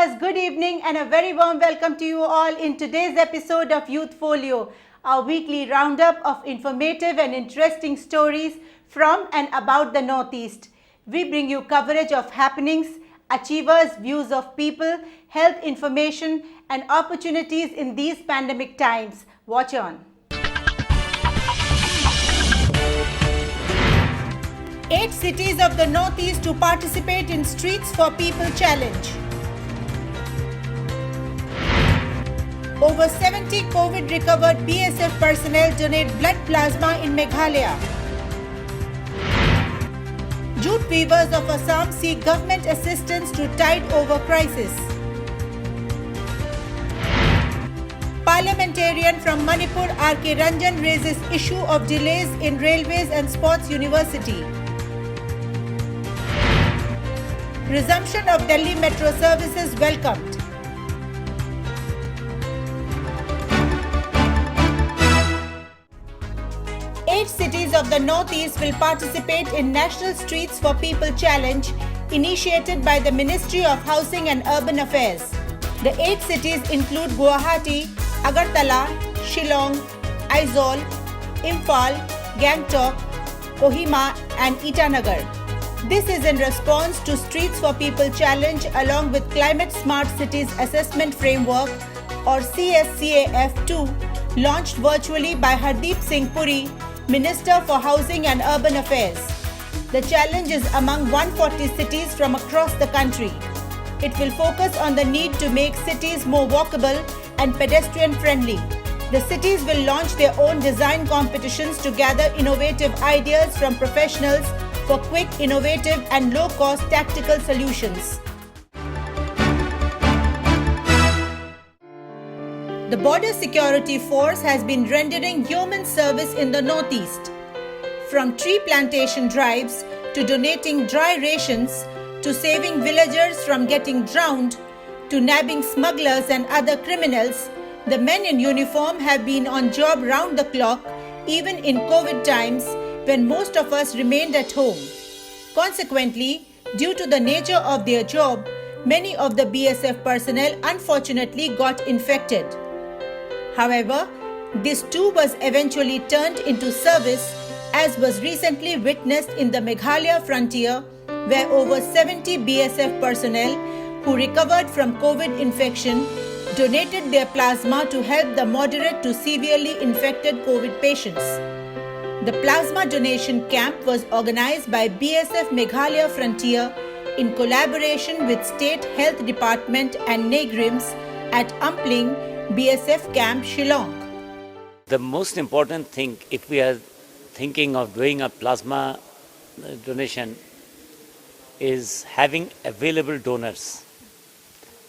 viewers, good evening and a very warm welcome to you all in today's episode of Youth Folio, our weekly roundup of informative and interesting stories from and about the Northeast. We bring you coverage of happenings, achievers, views of people, health information and opportunities in these pandemic times. Watch on. 8 cities of the Northeast to participate in Streets for People Challenge. Over 70 COVID recovered BSF personnel donate blood plasma in Meghalaya. Jute weavers of Assam seek government assistance to tide over crisis. Parliamentarian from Manipur R.K. Ranjan raises issue of delays in Railways and Sports University. Resumption of Delhi Metro services welcomed. Eight cities of the Northeast will participate in National Streets for People Challenge initiated by the Ministry of Housing and Urban Affairs. The 8 cities include Guwahati, Agartala, Shillong, Aizawl, Imphal, Gangtok, Kohima and Itanagar. This is in response to Streets for People Challenge along with Climate Smart Cities Assessment Framework or CSCAF2 launched virtually by Hardeep Singh Puri, Minister for Housing and Urban Affairs. The challenge is among 140 cities from across the country. It will focus on the need to make cities more walkable and pedestrian friendly. The cities will launch their own design competitions to gather innovative ideas from professionals for quick, innovative and low-cost tactical solutions. The Border Security Force has been rendering yeoman service in the Northeast. From tree plantation drives to donating dry rations to saving villagers from getting drowned to nabbing smugglers and other criminals, the men in uniform have been on job round the clock even in COVID times when most of us remained at home. Consequently, due to the nature of their job, many of the BSF personnel unfortunately got infected. However, this too was eventually turned into service, as was recently witnessed in the Meghalaya frontier, where over 70 BSF personnel who recovered from COVID infection donated their plasma to help the moderate to severely infected COVID patients. The plasma donation camp was organized by BSF Meghalaya Frontier in collaboration with State Health Department and NEGRIMS at Umpling BSF Camp Shillong. The most important thing, if we are thinking of doing a plasma donation, is having available donors.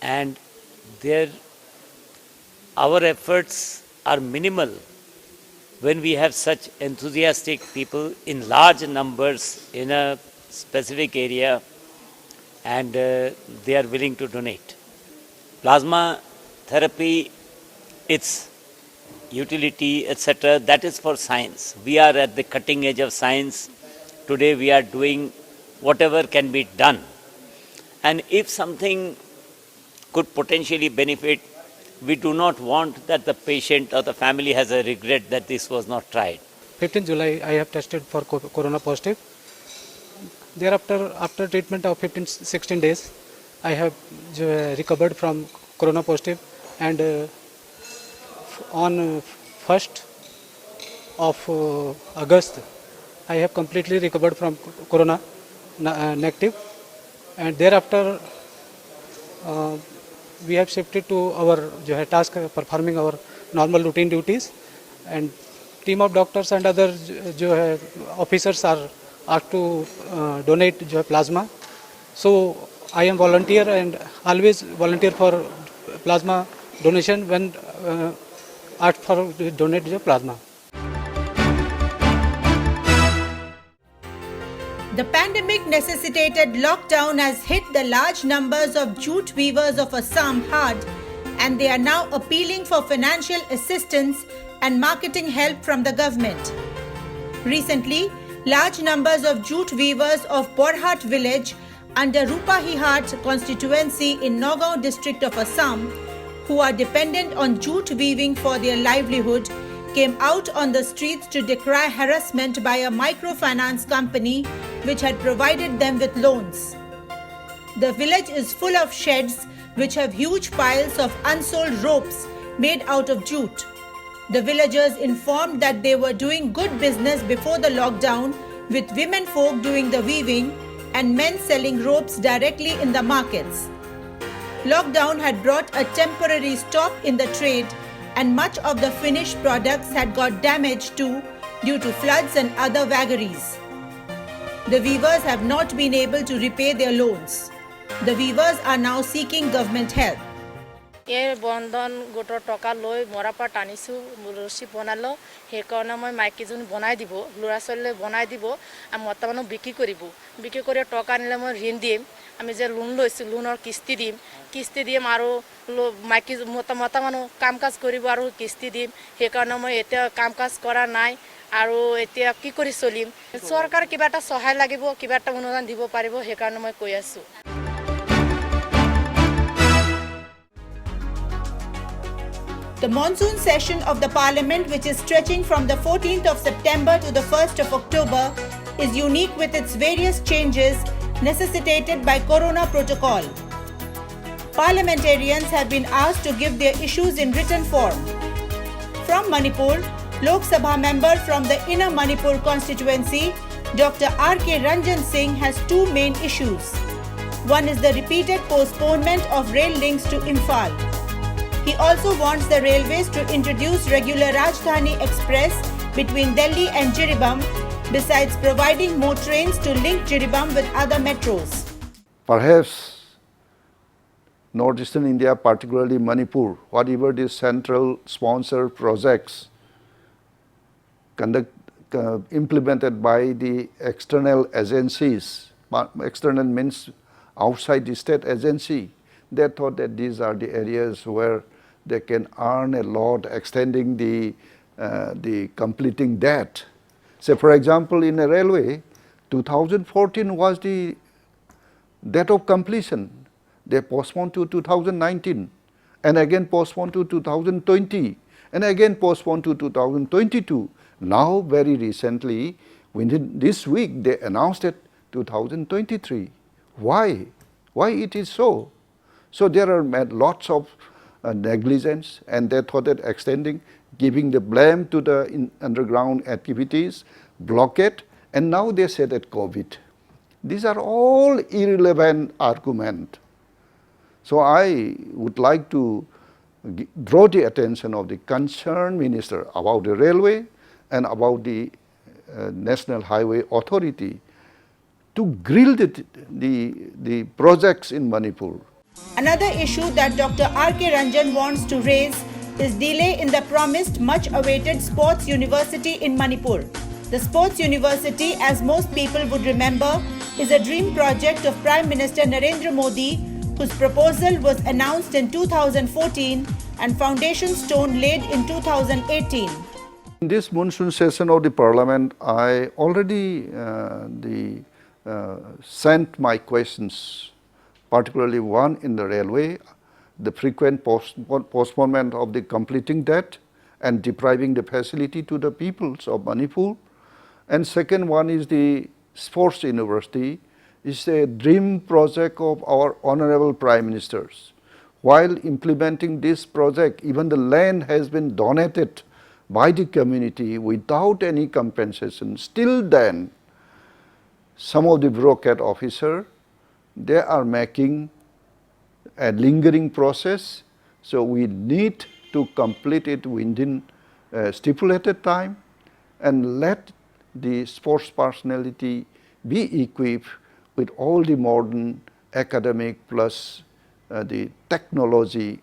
And our efforts are minimal when we have such enthusiastic people in large numbers in a specific area and they are willing to donate. Plasma therapy, its utility, etc., that is for science. We are at the cutting edge of science. Today we are doing whatever can be done. And if something could potentially benefit, we do not want that the patient or the family has a regret that this was not tried. 15 July, I have tested for corona positive. Thereafter, after treatment of 15-16 days, I have recovered from corona positive, and on 1st of August, I have completely recovered from corona negative, and thereafter we have shifted to our task performing our normal routine duties, and team of doctors and other officers are asked to donate plasma. So I am volunteer and always volunteer for plasma donation when asked for donate plasma. The pandemic necessitated lockdown has hit the large numbers of jute weavers of Assam hard, and they are now appealing for financial assistance and marketing help from the government. Recently, large numbers of jute weavers of Borhat village under Rupa Hihat constituency in Nagaon district of Assam, who are dependent on jute weaving for their livelihood, came out on the streets to decry harassment by a microfinance company which had provided them with loans. The village is full of sheds which have huge piles of unsold ropes made out of jute. The villagers informed that they were doing good business before the lockdown, with women folk doing the weaving and men selling ropes directly in the markets. Lockdown had brought a temporary stop in the trade, and much of the finished products had got damaged too due to floods and other vagaries. The weavers have not been able to repay their loans. The weavers are now seeking government help. এই বন্ধন গোটৰ টকা লৈ মৰা পৰা টানিছোঁ ৰছী বনালোঁ সেইকাৰণে মই মাইকীজনী বনাই দিব ল'ৰা ছোৱালীলৈ বনাই দিব আৰু মতা মানুহ বিক্ৰী কৰি টকা আনিলে মই ঋণ দিম আমি যে লোন লৈছোঁ লোনৰ কিস্তি দিম আৰু মাইকী মতা মানুহ কাম কাজ কৰিব আৰু কিস্তি দিম সেইকাৰণে মই এতিয়া কাম কাজ কৰা নাই আৰু এতিয়া কি কৰি চলিম চৰকাৰ কিবা এটা সহায় লাগিব কিবা এটা অনুদান দিব পাৰিব সেইকাৰণে মই কৈ আছোঁ। The monsoon session of the Parliament, which is stretching from the 14th of September to the 1st of October, is unique with its various changes necessitated by Corona Protocol. Parliamentarians have been asked to give their issues in written form. From Manipur, Lok Sabha member from the Inner Manipur constituency, Dr. R.K. Ranjan Singh has two main issues. One is the repeated postponement of rail links to Imphal. He also wants the railways to introduce regular Rajdhani Express between Delhi and Jiribam, besides providing more trains to link Jiribam with other metros. Perhaps northeastern India, particularly Manipur, whatever these central sponsored projects implemented by the external agencies, external means outside the state agency, they thought that these are the areas where they can earn a lot, extending the completing debt. Say, for example, in a railway, 2014 was the date of completion. They postponed to 2019, and again postponed to 2020, and again postponed to 2022. Now, very recently, within this week, they announced it 2023. Why? Why it is so? So there are lots of negligence, and they thought that extending, giving the blame to the underground activities, blockade, and now they say that COVID. These are all irrelevant arguments. So I would like to draw the attention of the concerned minister about the railway and about the National Highway Authority to grill the projects in Manipur. Another issue that Dr. R.K. Ranjan wants to raise is delay in the promised much-awaited Sports University in Manipur. The Sports University, as most people would remember, is a dream project of Prime Minister Narendra Modi, whose proposal was announced in 2014 and foundation stone laid in 2018. In this monsoon session of the Parliament, I already sent my questions, particularly one in the railway, the frequent postponement of the completing debt and depriving the facility to the peoples of Manipur. And second one is the Sports University. It's a dream project of our Honorable Prime Ministers. While implementing this project, even the land has been donated by the community without any compensation. Still then, some of the bureaucrat officers, they are making a lingering process. So we need to complete it within a stipulated time and let the sports personality be equipped with all the modern academic plus the technology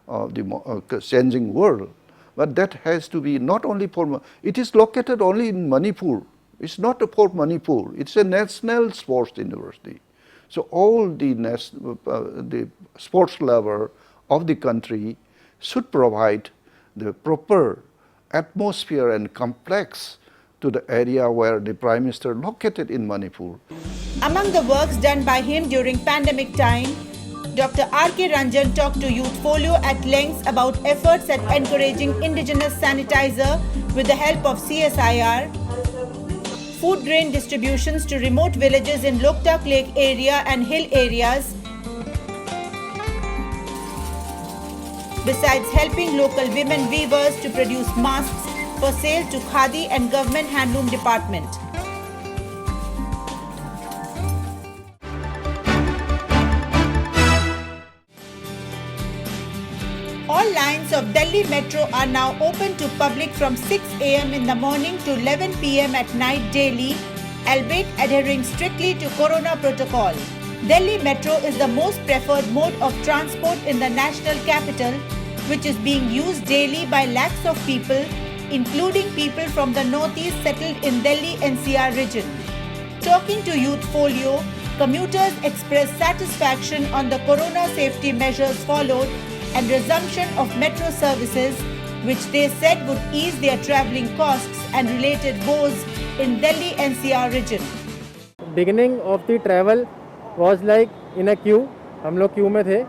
of the changing world. But that has to be not only for, it is located only in Manipur. It's not for Manipur, it's a national sports university. So all the sports lover of the country should provide the proper atmosphere and complex to the area where the Prime Minister located in Manipur. Among the works done by him during pandemic time, Dr. R.K. Ranjan talked to Youth Folio at length about efforts at encouraging indigenous sanitizer with the help of CSIR, food grain distributions to remote villages in Loktak Lake area and hill areas, besides helping local women weavers to produce masks for sale to Khadi and Government Handloom Department. All lines of Delhi Metro are now open to public from 6 a.m. in the morning to 11 p.m. at night daily, albeit adhering strictly to Corona protocol. Delhi Metro is the most preferred mode of transport in the national capital, which is being used daily by lakhs of people, including people from the northeast settled in Delhi NCR region. Talking to Youth Folio, commuters expressed satisfaction on the Corona safety measures followed and resumption of metro services, which they said would ease their travelling costs and related woes in Delhi NCR region. Beginning of the travel was like in a queue. हम लोग queue में थे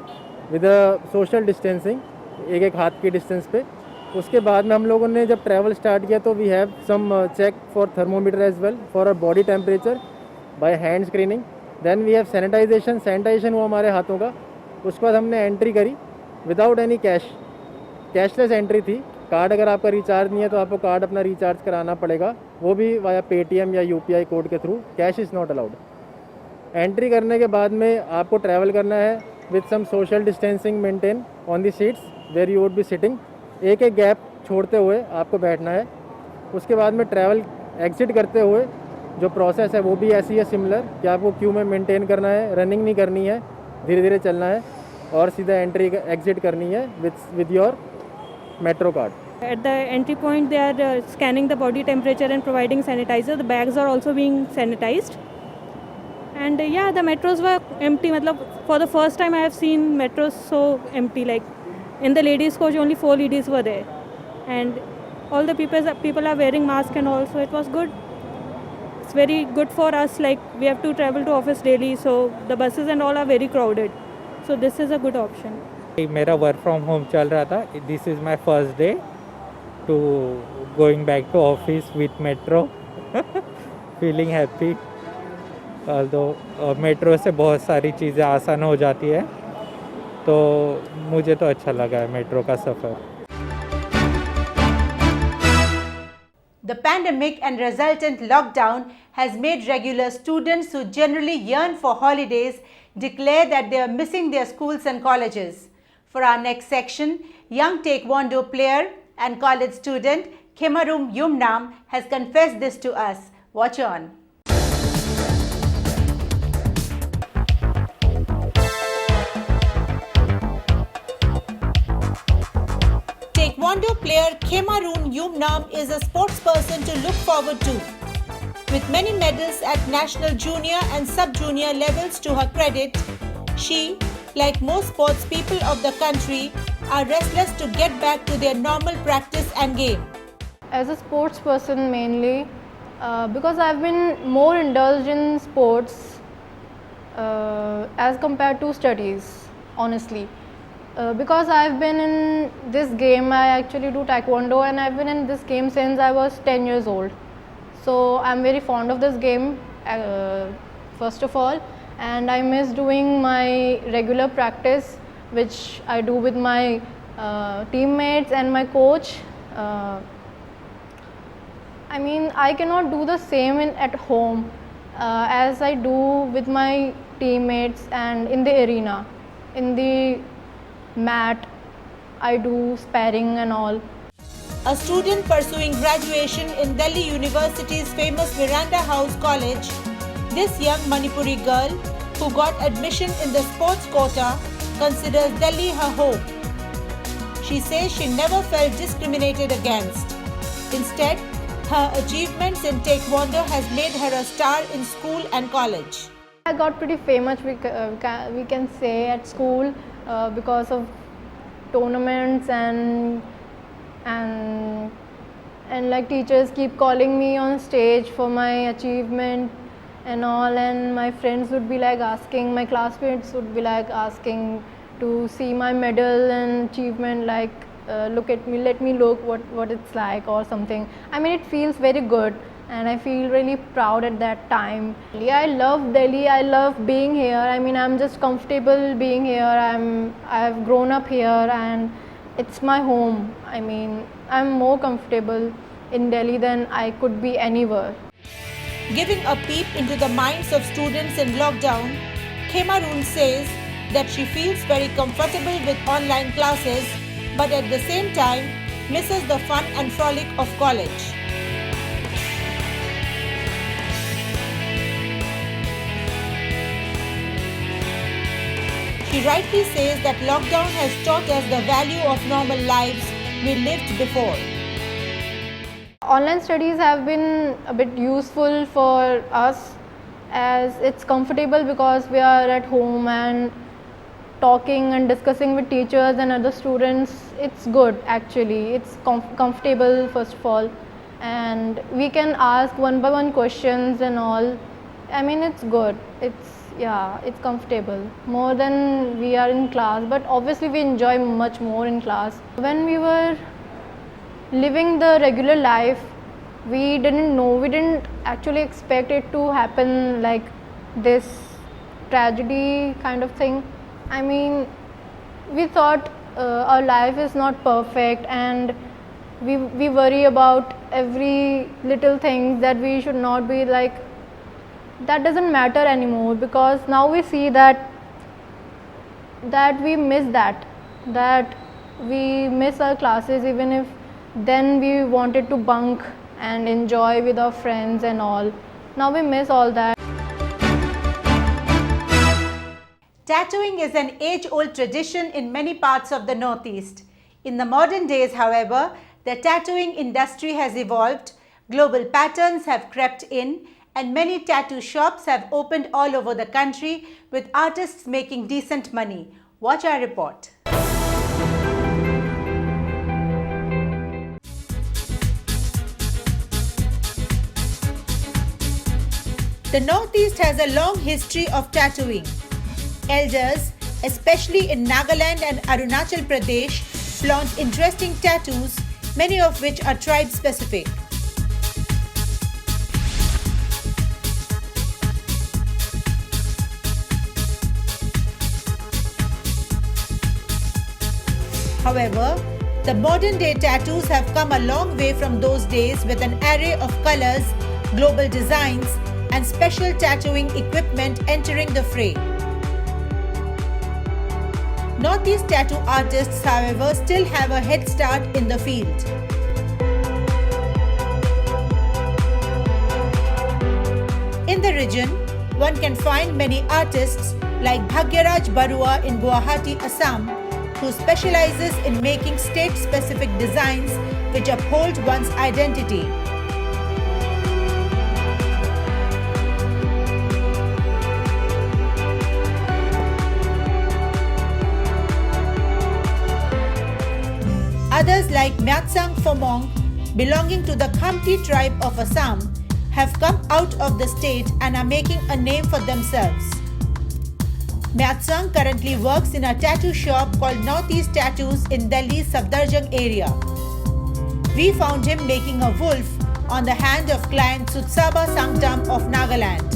with a social distancing, एक हाथ की distance पे. उसके बाद में हम लोगों ने जब travel start किया तो we have some check for thermometer as well for our body temperature by hand screening. Then we have sanitation हुआ हमारे हाथों का. उसके बाद हमने entry करी विदाउट एनी कैशलेस एंट्री थी. कार्ड अगर आपका रिचार्ज नहीं है तो आपको कार्ड अपना रिचार्ज कराना पड़ेगा, वो भी वाया पेटीएम या यूपीआई कोड के through. Cash is not allowed. Entry करने के बाद में आपको ट्रैवल करना है with some social distancing maintain on the seats where you would be sitting. एक गैप छोड़ते हुए आपको बैठना है. उसके बाद में ट्रैवल एग्जिट करते हुए जो प्रोसेस है वो भी ऐसी है सिमिलर कि आपको क्यू में मेंटेन करना है, रनिंग नहीं करनी है, धीरे धीरे चलना है और सीधा एंट्री एग्जिट करनी है with your metro card. At the entry point, they are scanning the body temperature and providing sanitizer. The bags are also being sanitized. And yeah, the metros were empty. For the first time, I have seen metros so empty. Like in the ladies' coach, only 4 ladies were there, and all the people are wearing masks and all. So it was good. It's very good for us. Like we have to travel to office daily, so the buses and all are very crowded. So this is a good option. मेरा work from home चल रहा था. This is my first day to going back to office with metro. Feeling happy. Although metro से बहुत सारी चीज़ें आसान हो जाती है, तो मुझे तो अच्छा लगा है मेट्रो का सफ़र. The pandemic and resultant lockdown has made regular students who generally yearn for holidays declare that they are missing their schools and colleges. For our next section, young Taekwondo player and college student Khemarum Yumnam has confessed this to us. Watch on. Taekwondo player Khemarum Yumnam is a sports person to look forward to. With many medals at national junior and sub-junior levels to her credit, she, like most sports people of the country, are restless to get back to their normal practice and game. As a sports person mainly, because I've been more indulged in sports as compared to studies, honestly. Because I've been in this game, I actually do Taekwondo, and I've been in this game since I was 10 years old. So I'm very fond of this game, first of all, and I miss doing my regular practice, which I do with my teammates and my coach. I mean, I cannot do the same at home as I do with my teammates and in the arena. In the mat, I do sparring and all. A student pursuing graduation in Delhi University's famous Miranda House College, this young Manipuri girl who got admission in the sports quota considers Delhi her home. She says she never felt discriminated against. Instead, her achievements in Taekwondo has made her a star in school and college. I got pretty famous, we can say, at school because of tournaments and and like teachers keep calling me on stage for my achievement and all, and my friends would be like asking, my classmates would be like asking to see my medal and achievement, like look at me, let me look what it's like or something. I mean, it feels very good and I feel really proud at that time. I love Delhi, I love being here. I mean, I'm just comfortable being here. I've grown up here and it's my home. I mean, I'm more comfortable in Delhi than I could be anywhere. Giving a peep into the minds of students in lockdown, Khemaroon says that she feels very comfortable with online classes, but at the same time misses the fun and frolic of college. She rightly says that lockdown has taught us the value of normal lives we lived before. Online studies have been a bit useful for us as it's comfortable because we are at home and talking and discussing with teachers and other students. It's good actually. It's comfortable first of all, and we can ask one by one questions and all. I mean, it's good. It's comfortable more than we are in class, but obviously we enjoy much more in class. When we were living the regular life, we didn't actually expect it to happen like this tragedy kind of thing. I mean, we thought our life is not perfect and we worry about every little thing that we should not be like. That doesn't matter anymore because now we see that we miss that we miss our classes, even if then we wanted to bunk and enjoy with our friends and all. Now we miss all that. Tattooing is an age-old tradition in many parts of the Northeast. In the modern days, however, the tattooing industry has evolved, global patterns have crept in, and many tattoo shops have opened all over the country with artists making decent money. Watch our report. The Northeast has a long history of tattooing. Elders, especially in Nagaland and Arunachal Pradesh, flaunt interesting tattoos, many of which are tribe-specific. However, the modern-day tattoos have come a long way from those days with an array of colors, global designs, and special tattooing equipment entering the fray. Northeast tattoo artists, however, still have a head start in the field. In the region, one can find many artists like Bhagyaraj Barua in Guwahati, Assam, who specializes in making state-specific designs which uphold one's identity. Others like Myatsang Phomong, belonging to the Khamti tribe of Assam, have come out of the state and are making a name for themselves. Myatsang currently works in a tattoo shop called Northeast Tattoos in Delhi's Safdarjung area. We found him making a wolf on the hand of client Sutsaba Sangtam of Nagaland.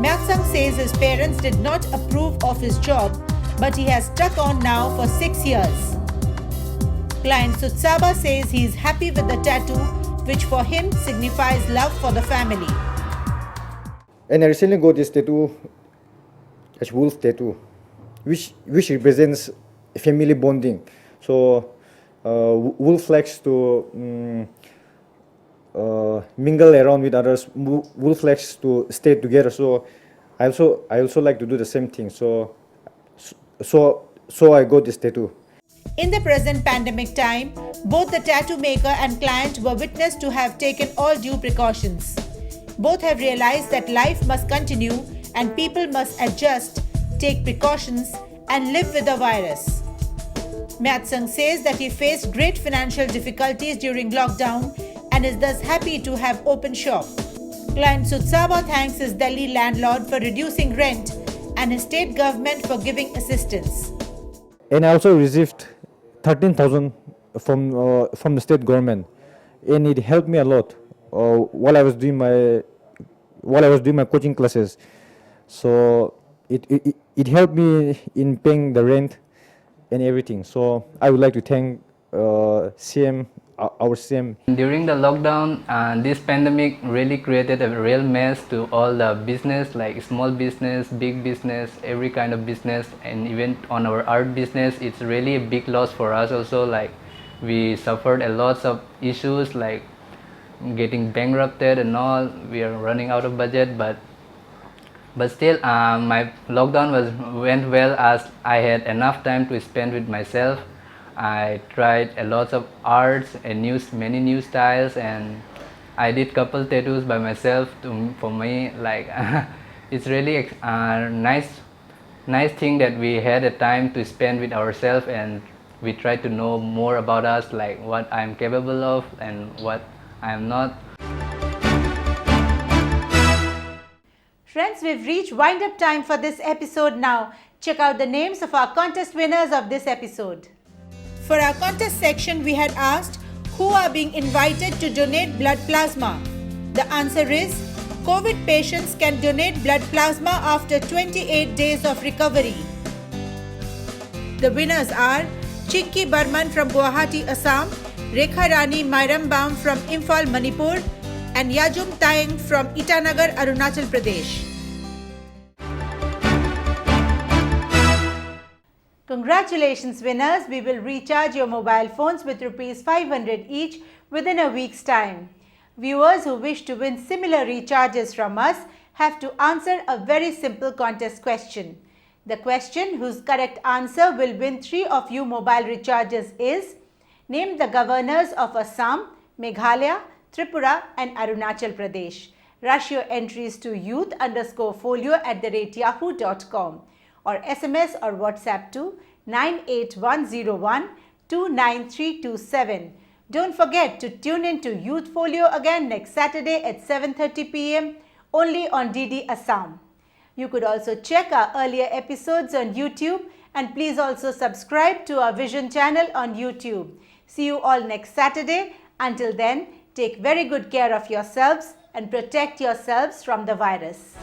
Myatsang says his parents did not approve of his job, but he has stuck on now for 6 years. Client Sutsaba says he is happy with the tattoo, which for him signifies love for the family. And I recently got this tattoo, a wolf tattoo, which represents family bonding. So wolf likes to mingle around with others. Wolf likes to stay together. So I also like to do the same thing. So I got this tattoo. In the present pandemic time, both the tattoo maker and client were witness to have taken all due precautions. Both have realized that life must continue and people must adjust, take precautions, and live with the virus. Myatsung says that he faced great financial difficulties during lockdown and is thus happy to have opened shop. Client Sutsaba thanks his Delhi landlord for reducing rent and his state government for giving assistance. And I also received 13,000 from the state government, and it helped me a lot while I was doing my coaching classes. So it helped me in paying the rent and everything. So I would like to thank CM, our CM. During the lockdown, this pandemic really created a real mess to all the business, like small business, big business, every kind of business, and even on our art business, it's really a big loss for us also. Like we suffered a lot of issues like getting bankrupted and all. We are running out of budget, but still my lockdown went well as I had enough time to spend with myself. I tried a lot of arts and many new styles, and I did couple tattoos by myself. For me, like it's really nice thing that we had a time to spend with ourselves, and we tried to know more about us, like what I'm capable of and what I'm not. Friends, we've reached wind-up time for this episode now. Check out the names of our contest winners of this episode. For our contest section, we had asked who are being invited to donate blood plasma. The answer is COVID patients can donate blood plasma after 28 days of recovery. The winners are Chinky Barman from Guwahati, Assam, Rekha Rani Mairambam from Imphal, Manipur, and Yajum Taeng from Itanagar, Arunachal Pradesh. Congratulations winners, we will recharge your mobile phones with Rs 500 each within a week's time. Viewers who wish to win similar recharges from us have to answer a very simple contest question. The question whose correct answer will win 3 of you mobile recharges is: name the governors of Assam, Meghalaya, Tripura and Arunachal Pradesh. Rush your entries to youth_folio@yahoo.com or SMS or WhatsApp to 98101 29327. Don't forget to tune in to Youth Folio again next Saturday at 7:30 p.m. only on DD Assam. You could also check our earlier episodes on YouTube, and please also subscribe to our Vision channel on YouTube. See you all next Saturday. Until then, take very good care of yourselves and protect yourselves from the virus.